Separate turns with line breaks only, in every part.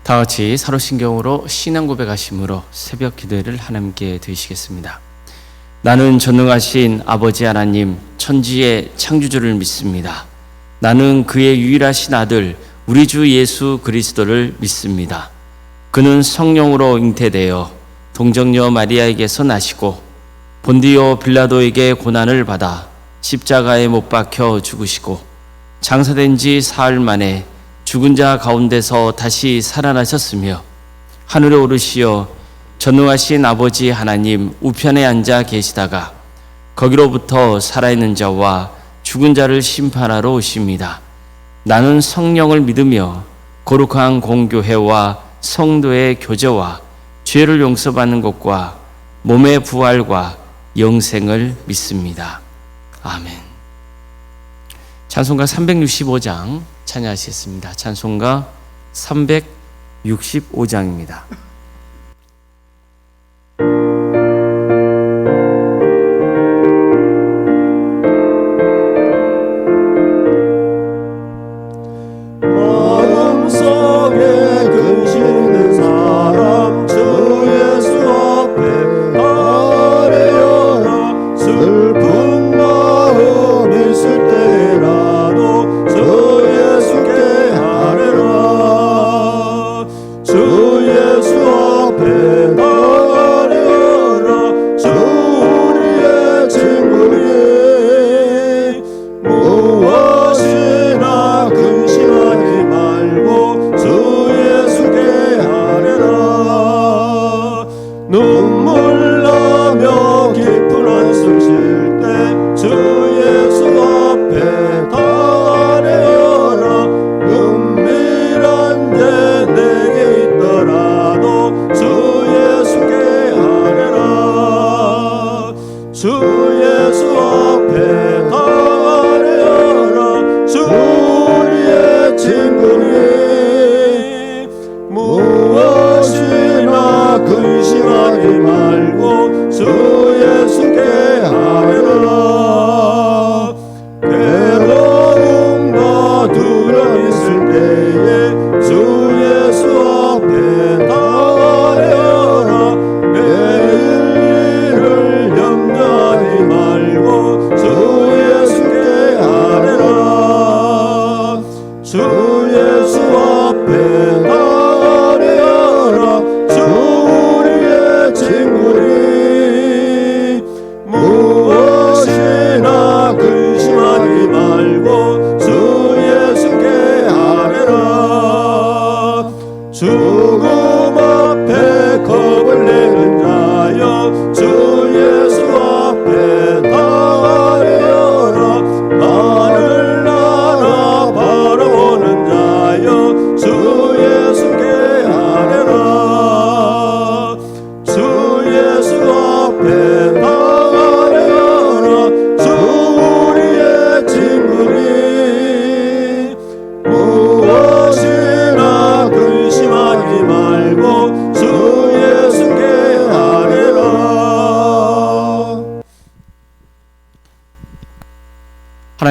다 같이 사도신경으로 신앙 고백하심으로 새벽 기도를 하나님께 드리시겠습니다. 나는 전능하신 아버지 하나님, 천지의 창조주를 믿습니다. 나는 그의 유일하신 아들 우리 주 예수 그리스도를 믿습니다. 그는 성령으로 잉태되어 동정녀 마리아에게서 나시고 본디오 빌라도에게 고난을 받아 십자가에 못 박혀 죽으시고 장사된 지 사흘 만에 죽은 자 가운데서 다시 살아나셨으며 하늘에 오르시어 전능하신 아버지 하나님 우편에 앉아 계시다가 거기로부터 살아있는 자와 죽은 자를 심판하러 오십니다. 나는 성령을 믿으며 거룩한 공교회와 성도의 교제와 죄를 용서받는 것과 몸의 부활과 영생을 믿습니다. 아멘. 찬송가 365장 찬양하시겠습니다. 찬송가 365장입니다.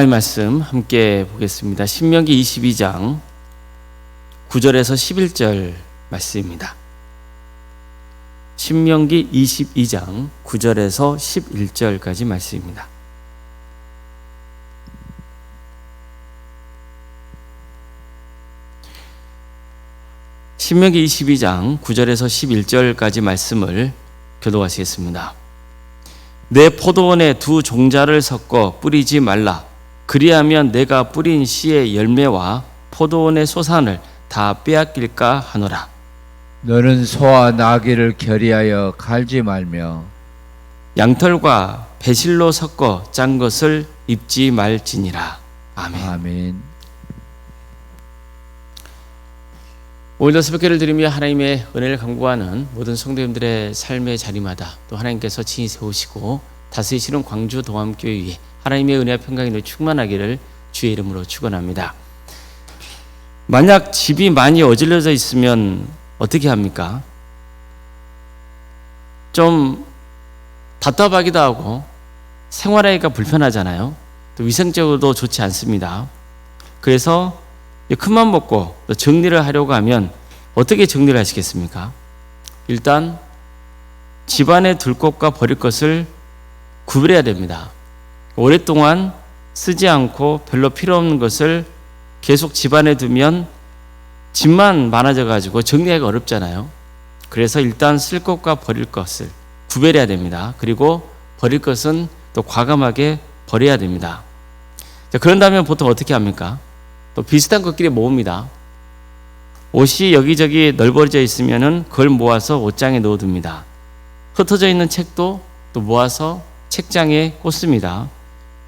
하나님의 말씀 함께 보겠습니다. 신명기 22장 9절에서 11절 말씀입니다. 신명기 22장 9절에서 11절까지 말씀입니다. 신명기 22장 9절에서 11절까지 말씀을 교독하시겠습니다. 내 포도원에 두 종자를 섞어 뿌리지 말라. 그리하면 내가 뿌린 씨의 열매와 포도원의 소산을 다 빼앗길까 하노라.
너는 소와 나귀를 결의하여 갈지 말며
양털과 배실로 섞어 짠 것을 입지 말지니라. 아멘.
아멘.
오늘도 새벽기를 드리며 하나님의 은혜를 간구하는 모든 성도님들의 삶의 자리마다 또 하나님께서 친히 세우시고 다스리시는 광주 동암교회 위에 하나님의 은혜와 평강이 충만하기를 주의 이름으로 축원합니다. 만약 집이 많이 어질러져 있으면 어떻게 합니까? 좀 답답하기도 하고 생활하기가 불편하잖아요. 또 위생적으로도 좋지 않습니다. 그래서 큰맘 먹고 정리를 하려고 하면 어떻게 정리를 하시겠습니까? 일단 집안에 둘 것과 버릴 것을 구별해야 됩니다. 오랫동안 쓰지 않고 별로 필요 없는 것을 계속 집안에 두면 집만 많아져 가지고 정리하기가 어렵잖아요. 그래서 일단 쓸 것과 버릴 것을 구별해야 됩니다. 그리고 버릴 것은 또 과감하게 버려야 됩니다. 자, 그런다면 보통 어떻게 합니까? 또 비슷한 것끼리 모읍니다. 옷이 여기저기 널브러져 있으면은 그걸 모아서 옷장에 넣어둡니다. 흩어져 있는 책도 또 모아서 책장에 꽂습니다.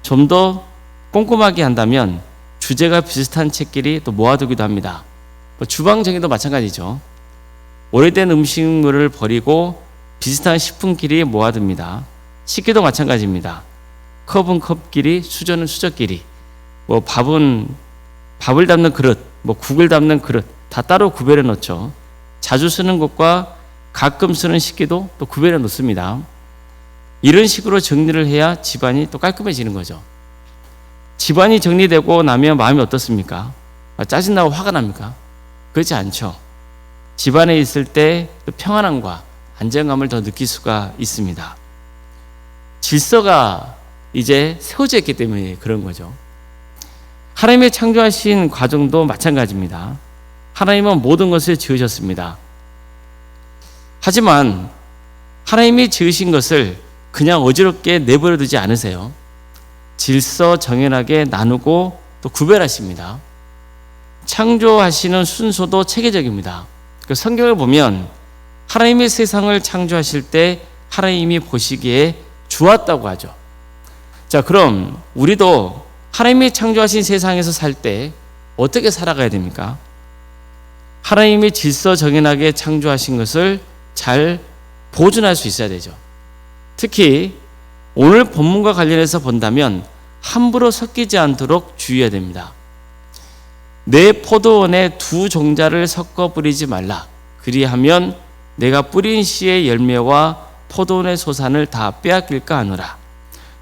좀 더 꼼꼼하게 한다면 주제가 비슷한 책끼리 또 모아두기도 합니다. 주방 정리도 마찬가지죠. 오래된 음식물을 버리고 비슷한 식품끼리 모아둡니다. 식기도 마찬가지입니다. 컵은 컵끼리, 수저는 수저끼리, 밥을 담는 그릇, 국을 담는 그릇 다 따로 구별해 놓죠. 자주 쓰는 것과 가끔 쓰는 식기도 또 구별해 놓습니다. 이런 식으로 정리를 해야 집안이 또 깔끔해지는 거죠. 집안이 정리되고 나면 마음이 어떻습니까? 짜증나고 화가 납니까? 그렇지 않죠. 집안에 있을 때 평안함과 안정감을 더 느낄 수가 있습니다. 질서가 이제 세워져 있기 때문에 그런 거죠. 하나님의 창조하신 과정도 마찬가지입니다. 하나님은 모든 것을 지으셨습니다. 하지만 하나님이 지으신 것을 그냥 어지럽게 내버려 두지 않으세요. 질서 정연하게 나누고 또 구별하십니다. 창조하시는 순서도 체계적입니다. 성경을 보면 하나님의 세상을 창조하실 때 하나님이 보시기에 좋았다고 하죠. 자, 그럼 우리도 하나님이 창조하신 세상에서 살 때 어떻게 살아가야 됩니까? 하나님이 질서 정연하게 창조하신 것을 잘 보존할 수 있어야 되죠. 특히 오늘 본문과 관련해서 본다면 함부로 섞이지 않도록 주의해야 됩니다. 내 포도원에 두 종자를 섞어 뿌리지 말라. 그리하면 내가 뿌린 씨의 열매와 포도원의 소산을 다 빼앗길까 하노라.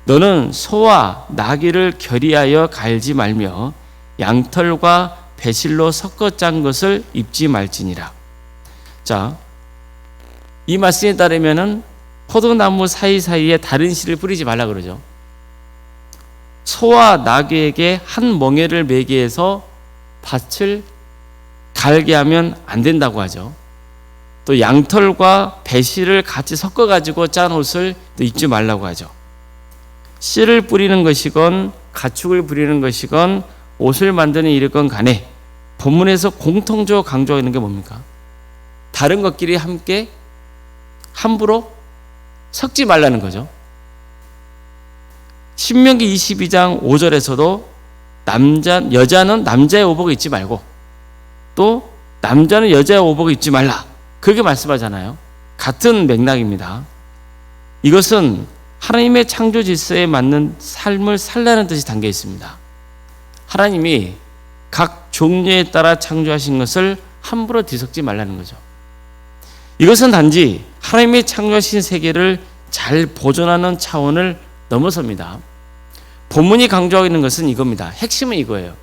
너는 소와 나귀를 결의하여 갈지 말며 양털과 배실로 섞어 짠 것을 입지 말지니라. 자, 이 말씀에 따르면은 포도나무 사이사이에 다른 씨를 뿌리지 말라 그러죠. 소와 나귀에게 한 멍에를 매게 해서 밭을 갈게 하면 안 된다고 하죠. 또 양털과 배실을 같이 섞어 가지고 짠 옷을 또 입지 말라고 하죠. 씨를 뿌리는 것이건 가축을 부리는 것이건 옷을 만드는 일이건 간에 본문에서 공통적으로 강조하고 있는 게 뭡니까? 다른 것끼리 함께 함부로 섞지 말라는 거죠. 신명기 22장 5절에서도 여자는 남자의 오복을 입지 말고 또 남자는 여자의 오복을 입지 말라. 그렇게 말씀하잖아요. 같은 맥락입니다. 이것은 하나님의 창조 질서에 맞는 삶을 살라는 뜻이 담겨 있습니다. 하나님이 각 종류에 따라 창조하신 것을 함부로 뒤섞지 말라는 거죠. 이것은 단지 하나님의 창조하신 세계를 잘 보존하는 차원을 넘어섭니다. 본문이 강조하고 있는 것은 이겁니다. 핵심은 이거예요.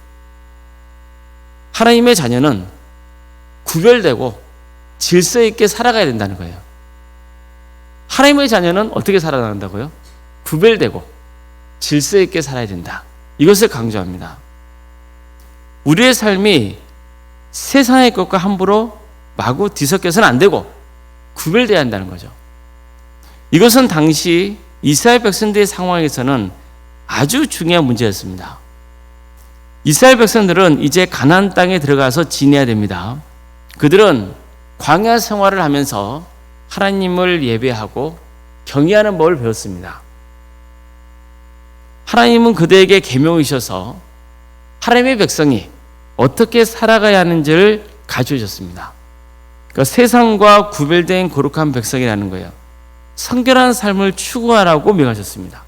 하나님의 자녀는 구별되고 질서 있게 살아가야 된다는 거예요. 하나님의 자녀는 어떻게 살아간다고요? 구별되고 질서 있게 살아야 된다. 이것을 강조합니다. 우리의 삶이 세상의 것과 함부로 마구 뒤섞여서는 안 되고 구별되어야 한다는 거죠. 이것은 당시 이스라엘 백성들의 상황에서는 아주 중요한 문제였습니다. 이스라엘 백성들은 이제 가나안 땅에 들어가서 지내야 됩니다. 그들은 광야 생활을 하면서 하나님을 예배하고 경외하는 법을 배웠습니다. 하나님은 그들에게 계명이셔서 하나님의 백성이 어떻게 살아가야 하는지를 가르쳐주셨습니다. 그러니까 세상과 구별된 거룩한 백성이라는 거예요. 성결한 삶을 추구하라고 명하셨습니다.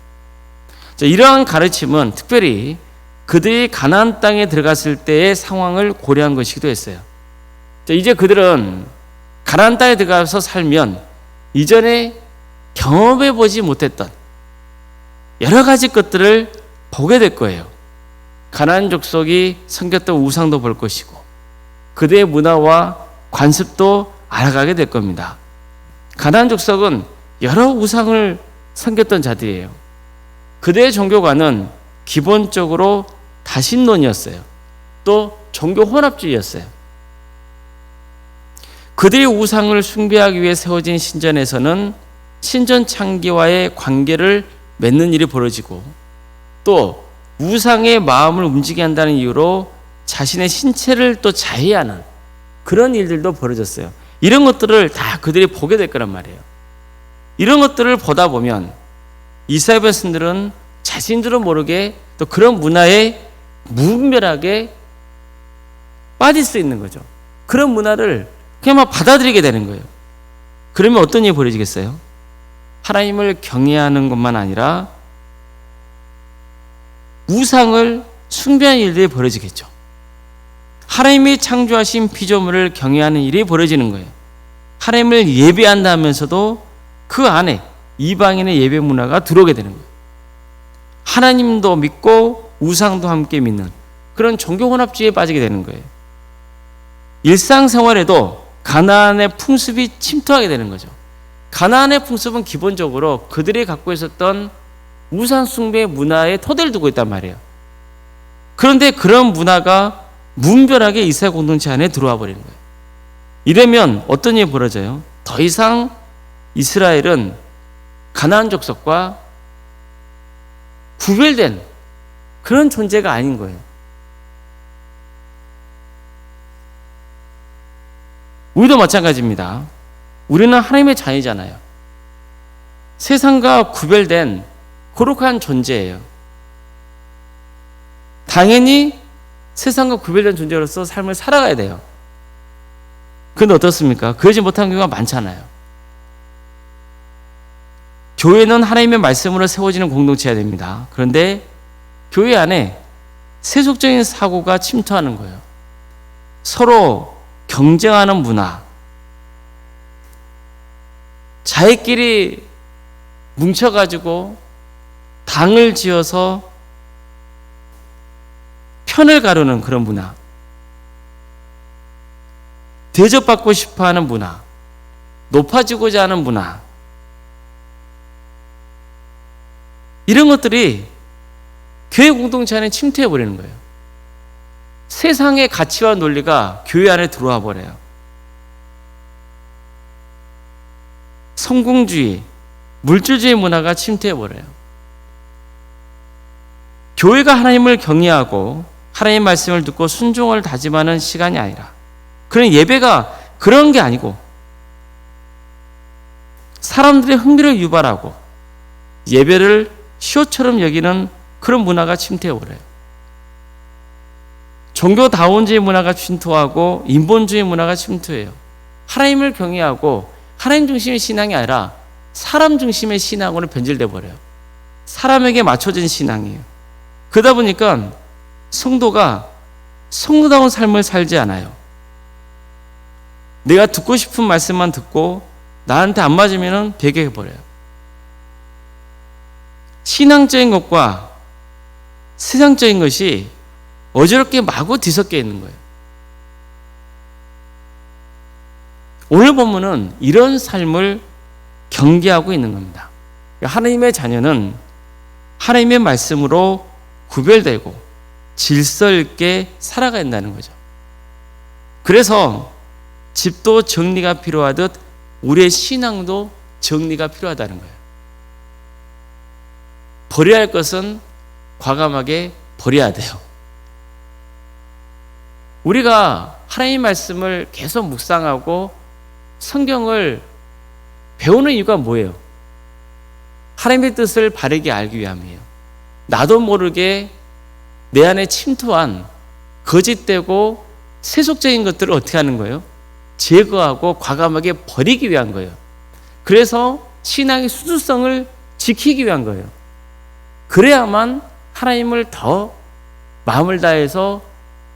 자, 이러한 가르침은 특별히 그들이 가나안 땅에 들어갔을 때의 상황을 고려한 것이기도 했어요. 자, 이제 그들은 가나안 땅에 들어가서 살면 이전에 경험해 보지 못했던 여러 가지 것들을 보게 될 거예요. 가나안 족속이 섬겼던 우상도 볼 것이고 그들의 문화와 관습도 알아가게 될 겁니다. 가나안 족속은 여러 우상을 섬겼던 자들이에요. 그들의 종교관은 기본적으로 다신론이었어요. 또 종교 혼합주의였어요. 그들의 우상을 숭배하기 위해 세워진 신전에서는 신전 창기와의 관계를 맺는 일이 벌어지고, 또 우상의 마음을 움직이게 한다는 이유로 자신의 신체를 또 자해하는 그런 일들도 벌어졌어요. 이런 것들을 다 그들이 보게 될 거란 말이에요. 이런 것들을 보다 보면 이스라엘 백성들은 자신들은 모르게 또 그런 문화에 무분별하게 빠질 수 있는 거죠. 그런 문화를 그냥 막 받아들이게 되는 거예요. 그러면 어떤 일이 벌어지겠어요? 하나님을 경외하는 것만 아니라 우상을 숭배하는 일들이 벌어지겠죠. 하나님이 창조하신 피조물을 경외하는 일이 벌어지는 거예요. 하나님을 예배한다면서도 그 안에 이방인의 예배 문화가 들어오게 되는 거예요. 하나님도 믿고 우상도 함께 믿는 그런 종교 혼합주의에 빠지게 되는 거예요. 일상생활에도 가나안의 풍습이 침투하게 되는 거죠. 가나안의 풍습은 기본적으로 그들이 갖고 있었던 우상 숭배 문화에 토대를 두고 있단 말이에요. 그런데 그런 문화가 무분별하게 이스라엘 공동체 안에 들어와 버리는 거예요. 이러면 어떤 일이 벌어져요? 더 이상 이스라엘은 가나안 족속과 구별된 그런 존재가 아닌 거예요. 우리도 마찬가지입니다. 우리는 하나님의 자녀잖아요. 세상과 구별된 거룩한 존재예요. 당연히 세상과 구별된 존재로서 삶을 살아가야 돼요. 그런데 어떻습니까? 그러지 못한 경우가 많잖아요. 교회는 하나님의 말씀으로 세워지는 공동체여야 됩니다. 그런데 교회 안에 세속적인 사고가 침투하는 거예요. 서로 경쟁하는 문화, 자기끼리 뭉쳐가지고 당을 지어서 편을 가르는 그런 문화, 대접받고 싶어하는 문화, 높아지고자 하는 문화, 이런 것들이 교회 공동체 안에 침투해버리는 거예요. 세상의 가치와 논리가 교회 안에 들어와 버려요. 성공주의, 물질주의 문화가 침투해버려요. 교회가 하나님을 경외하고 하나님의 말씀을 듣고 순종을 다짐하는 시간이 아니라, 그런 예배가 그런 게 아니고 사람들의 흥미를 유발하고 예배를 쇼처럼 여기는 그런 문화가 침투해버려요. 종교다원주의 문화가 침투하고 인본주의 문화가 침투해요. 하나님을 경외하고 하나님 중심의 신앙이 아니라 사람 중심의 신앙으로 변질돼 버려요. 사람에게 맞춰진 신앙이에요. 그러다 보니까 성도가 성도다운 삶을 살지 않아요. 내가 듣고 싶은 말씀만 듣고 나한테 안 맞으면 배격해버려요. 신앙적인 것과 세상적인 것이 어지럽게 마구 뒤섞여 있는 거예요. 오늘 본문은 이런 삶을 경계하고 있는 겁니다. 하나님의 자녀는 하나님의 말씀으로 구별되고 질서 있게 살아가야 한다는 거죠. 그래서 집도 정리가 필요하듯 우리의 신앙도 정리가 필요하다는 거예요. 버려야 할 것은 과감하게 버려야 돼요. 우리가 하나님의 말씀을 계속 묵상하고 성경을 배우는 이유가 뭐예요? 하나님의 뜻을 바르게 알기 위함이에요. 나도 모르게 내 안에 침투한 거짓되고 세속적인 것들을 어떻게 하는 거예요? 제거하고 과감하게 버리기 위한 거예요. 그래서 신앙의 수두성을 지키기 위한 거예요. 그래야만 하나님을 더 마음을 다해서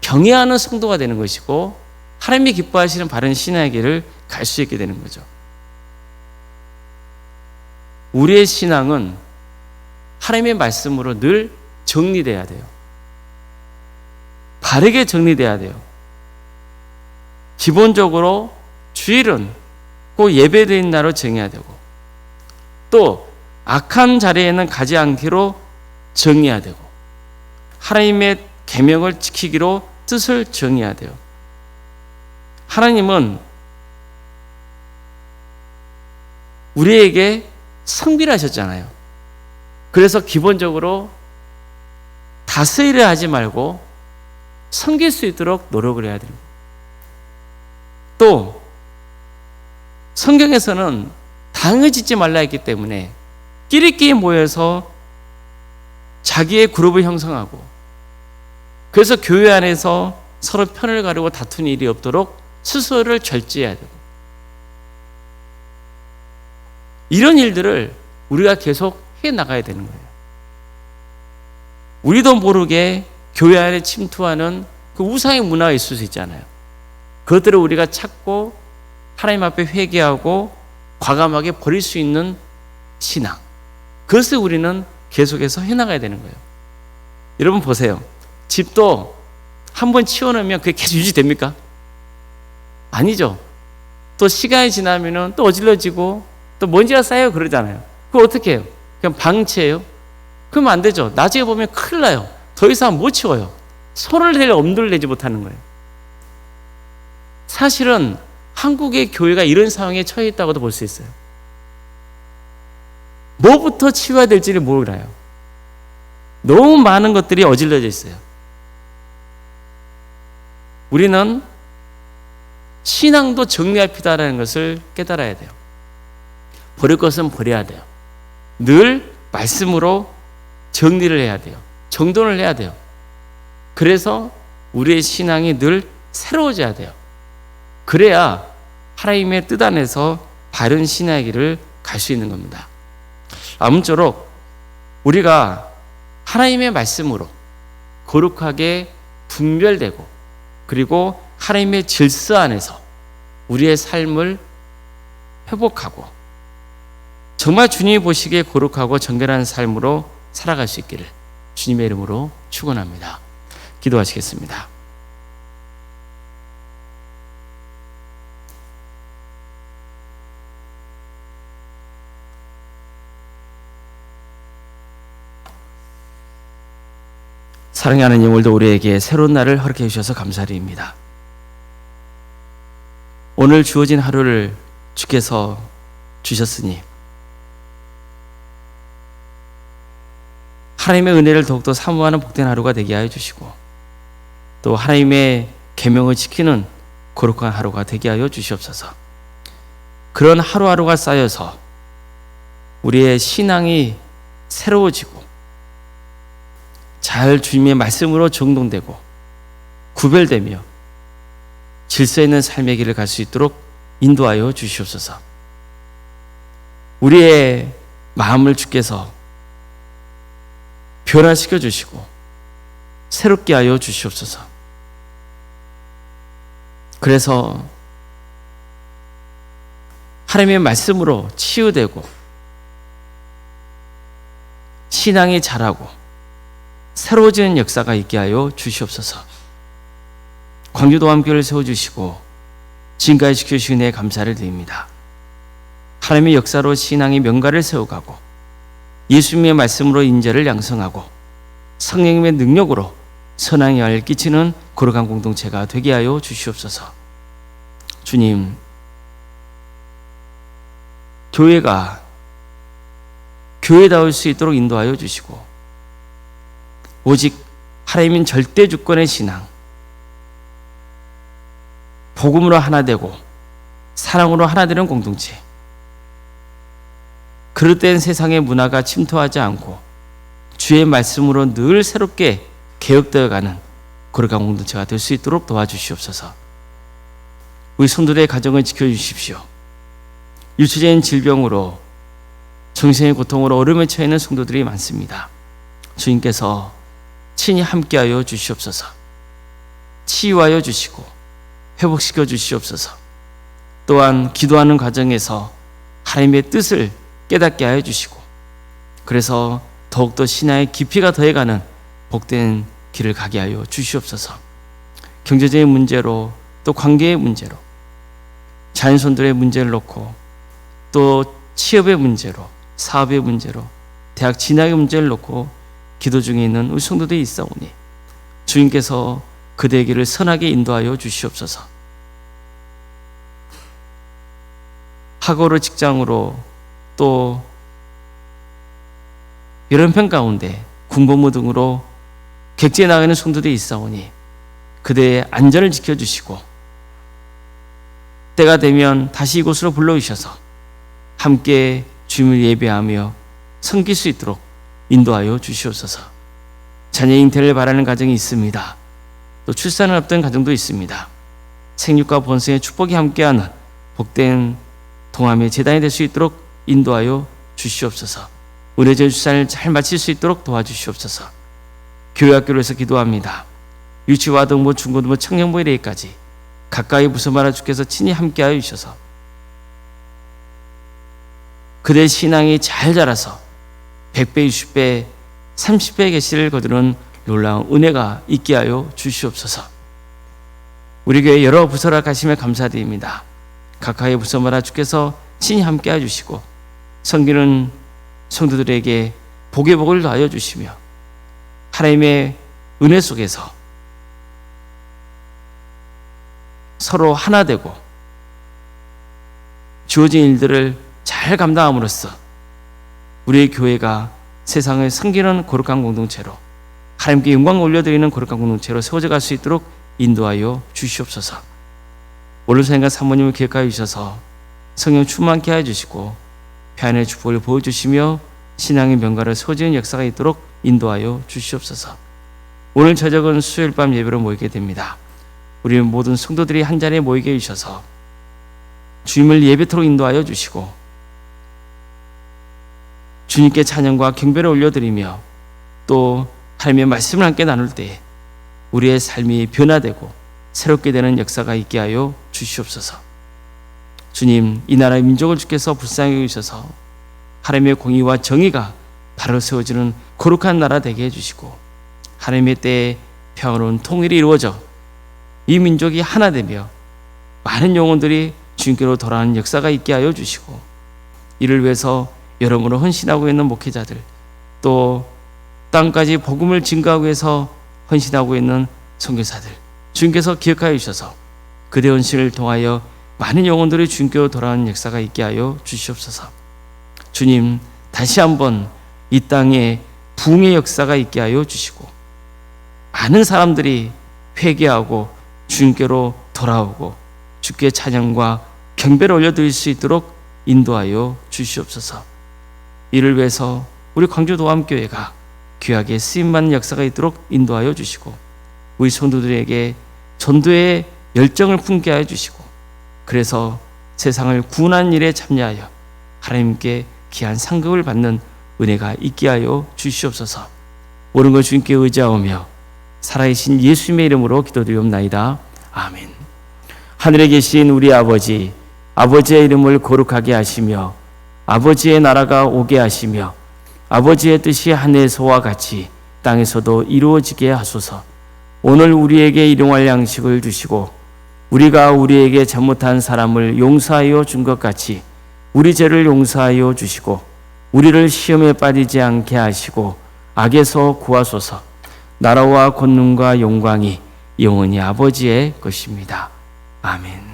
경외하는 성도가 되는 것이고 하나님이 기뻐하시는 바른 신앙의 길을 갈 수 있게 되는 거죠. 우리의 신앙은 하나님의 말씀으로 늘 정리돼야 돼요. 바르게 정리돼야 돼요. 기본적으로 주일은 꼭 예배드린 날로 정해야 되고, 또 악한 자리에는 가지 않기로 정해야 되고, 하나님의 계명을 지키기로 뜻을 정해야 돼요. 하나님은 우리에게 성비를 하셨잖아요. 그래서 기본적으로 다스리려 하지 말고 섬길 수 있도록 노력을 해야 됩니다. 또 성경에서는 당을 짓지 말라 했기 때문에 끼리끼리 모여서 자기의 그룹을 형성하고, 그래서 교회 안에서 서로 편을 가르고 다투는 일이 없도록 스스로를 절제해야 되고, 이런 일들을 우리가 계속 해나가야 되는 거예요. 우리도 모르게 교회 안에 침투하는 그 우상의 문화가 있을 수 있잖아요. 그것들을 우리가 찾고 하나님 앞에 회개하고 과감하게 버릴 수 있는 신앙, 그것을 우리는 계속해서 해나가야 되는 거예요. 여러분 보세요. 집도 한번 치워놓으면 그게 계속 유지됩니까? 아니죠. 또 시간이 지나면 또 어질러지고 또 먼지가 쌓여 그러잖아요. 그거 어떻게 해요? 그냥 방치해요? 그러면 안 되죠. 나중에 보면 큰일 나요. 더 이상 못 치워요. 손을 댈 엄두를 내지 못하는 거예요. 사실은 한국의 교회가 이런 상황에 처해 있다고도 볼 수 있어요. 뭐부터 치워야 될지를 모르나요? 너무 많은 것들이 어질러져 있어요. 우리는 신앙도 정리할 필요하다는 것을 깨달아야 돼요. 버릴 것은 버려야 돼요. 늘 말씀으로 정리를 해야 돼요. 정돈을 해야 돼요. 그래서 우리의 신앙이 늘 새로워져야 돼요. 그래야 하나님의 뜻 안에서 바른 신앙의 길을 갈 수 있는 겁니다. 아무쪼록 우리가 하나님의 말씀으로 거룩하게 분별되고, 그리고 하나님의 질서 안에서 우리의 삶을 회복하고 정말 주님이 보시기에 거룩하고 정결한 삶으로 살아갈 수 있기를 주님의 이름으로 축원합니다. 기도하시겠습니다. 사랑의 하나님, 오늘도 우리에게 새로운 날을 허락해 주셔서 감사드립니다. 오늘 주어진 하루를 주께서 주셨으니 하나님의 은혜를 더욱더 사모하는 복된 하루가 되게 하여 주시고, 또 하나님의 계명을 지키는 거룩한 하루가 되게 하여 주시옵소서. 그런 하루하루가 쌓여서 우리의 신앙이 새로워지고 잘 주님의 말씀으로 정돈되고 구별되며 질서 있는 삶의 길을 갈 수 있도록 인도하여 주시옵소서. 우리의 마음을 주께서 변화시켜 주시고 새롭게 하여 주시옵소서. 그래서 하나님의 말씀으로 치유되고 신앙이 자라고 새로워지는 역사가 있게 하여 주시옵소서. 광주도암교회를 세워주시고 지금까지 지켜주신 은혜에 감사를 드립니다. 하나님의 역사로 신앙의 명가를 세워가고 예수님의 말씀으로 인재를 양성하고 성령님의 능력으로 선한 영향을 끼치는 거룩한 공동체가 되게 하여 주시옵소서. 주님, 교회가 교회다울 수 있도록 인도하여 주시고, 오직 하나님인 절대 주권의 신앙, 복음으로 하나 되고 사랑으로 하나 되는 공동체, 그릇된 세상의 문화가 침투하지 않고 주의 말씀으로 늘 새롭게 개혁되어가는 거룩한 공동체가 될 수 있도록 도와주시옵소서. 우리 성도들의 가정을 지켜주십시오. 유치적인 질병으로 정신의 고통으로 어려움에 처해 있는 성도들이 많습니다. 주님께서 친히 함께하여 주시옵소서. 치유하여 주시고 회복시켜 주시옵소서. 또한 기도하는 과정에서 하나님의 뜻을 깨닫게 하여 주시고, 그래서 더욱더 신앙의 깊이가 더해가는 복된 길을 가게 하여 주시옵소서. 경제적인 문제로 또 관계의 문제로, 자녀손들의 문제를 놓고, 또 취업의 문제로, 사업의 문제로, 대학 진학의 문제를 놓고 기도 중에 있는 우리 성도들이 있사오니 주님께서 그대의 길을 선하게 인도하여 주시옵소서. 학업으로, 직장으로, 또 여러 형편 가운데 군복무 등으로 객지에 나가는 성도들이 있사오니 그대의 안전을 지켜주시고 때가 되면 다시 이곳으로 불러주셔서 함께 주님을 예배하며 섬길 수 있도록 인도하여 주시옵소서. 자녀 잉태를 바라는 가정이 있습니다. 또 출산을 앞둔 가정도 있습니다. 생육과 번성의 축복이 함께하는 복된 동함의 재단이 될 수 있도록 인도하여 주시옵소서. 은혜전 출산을 잘 마칠 수 있도록 도와주시옵소서. 교회 학교를 위해서 기도합니다. 유치와 등부, 중고등부, 청년부 이래까지 가까이 부서마라 주께서 친히 함께하여 주셔서 그대의 신앙이 잘 자라서 100배, 60배, 30배의 계시를 거두는 놀라운 은혜가 있게 하여 주시옵소서. 우리 교회 여러 부서라 가심에 감사드립니다. 가까이 부서마다 주께서 친히 함께해 주시고 섬기는 성도들에게 복의 복을 더하여 주시며 하나님의 은혜 속에서 서로 하나 되고 주어진 일들을 잘 감당함으로써 우리의 교회가 세상을 섬기는 거룩한 공동체로, 하나님께 영광을 올려드리는 거룩한 공동체로 세워져 갈 수 있도록 인도하여 주시옵소서. 오늘 생각 사모님을 기억하여 주셔서 성령 충만케 하여 주시고 평안의 축복을 보여주시며 신앙의 명가를 세워지는 역사가 있도록 인도하여 주시옵소서. 오늘 저녁은 수요일 밤 예배로 모이게 됩니다. 우리 모든 성도들이 한 자리에 모이게 해주셔서 주님을 예배토록 인도하여 주시고 주님께 찬양과 경배를 올려드리며 또 하나님의 말씀을 함께 나눌 때 우리의 삶이 변화되고 새롭게 되는 역사가 있게 하여 주시옵소서. 주님, 이 나라의 민족을 주께서 불쌍히 여기셔서 하나님의 공의와 정의가 바로 세워지는 거룩한 나라 되게 해주시고 하나님의 때에 평화로운 통일이 이루어져 이 민족이 하나 되며 많은 영혼들이 주님께로 돌아오는 역사가 있게 하여 주시고 이를 위해서 여러모로 헌신하고 있는 목회자들, 또 땅까지 복음을 증거하기 위해서 헌신하고 있는 선교사들 주님께서 기억하여 주셔서 그대 헌신을 통하여 많은 영혼들이 주님께로 돌아오는 역사가 있게 하여 주시옵소서. 주님, 다시 한번 이 땅에 부흥의 역사가 있게 하여 주시고 많은 사람들이 회개하고 주님께로 돌아오고 주께 찬양과 경배를 올려드릴 수 있도록 인도하여 주시옵소서. 이를 위해서 우리 광주도함교회가 귀하게 쓰임받는 역사가 있도록 인도하여 주시고 우리 성도들에게 전도의 열정을 품게 하여 주시고 그래서 세상을 구원하는 일에 참여하여 하나님께 귀한 상급을 받는 은혜가 있게 하여 주시옵소서. 모든 걸 주님께 의지하오며 살아계신 예수님의 이름으로 기도드리옵나이다. 아멘. 하늘에 계신 우리 아버지, 아버지의 이름을 거룩하게 하시며 아버지의 나라가 오게 하시며 아버지의 뜻이 하늘에서와 같이 땅에서도 이루어지게 하소서. 오늘 우리에게 일용할 양식을 주시고 우리가 우리에게 잘못한 사람을 용서하여 준 것 같이 우리 죄를 용서하여 주시고 우리를 시험에 빠지지 않게 하시고 악에서 구하소서. 나라와 권능과 영광이 영원히 아버지의 것입니다. 아멘.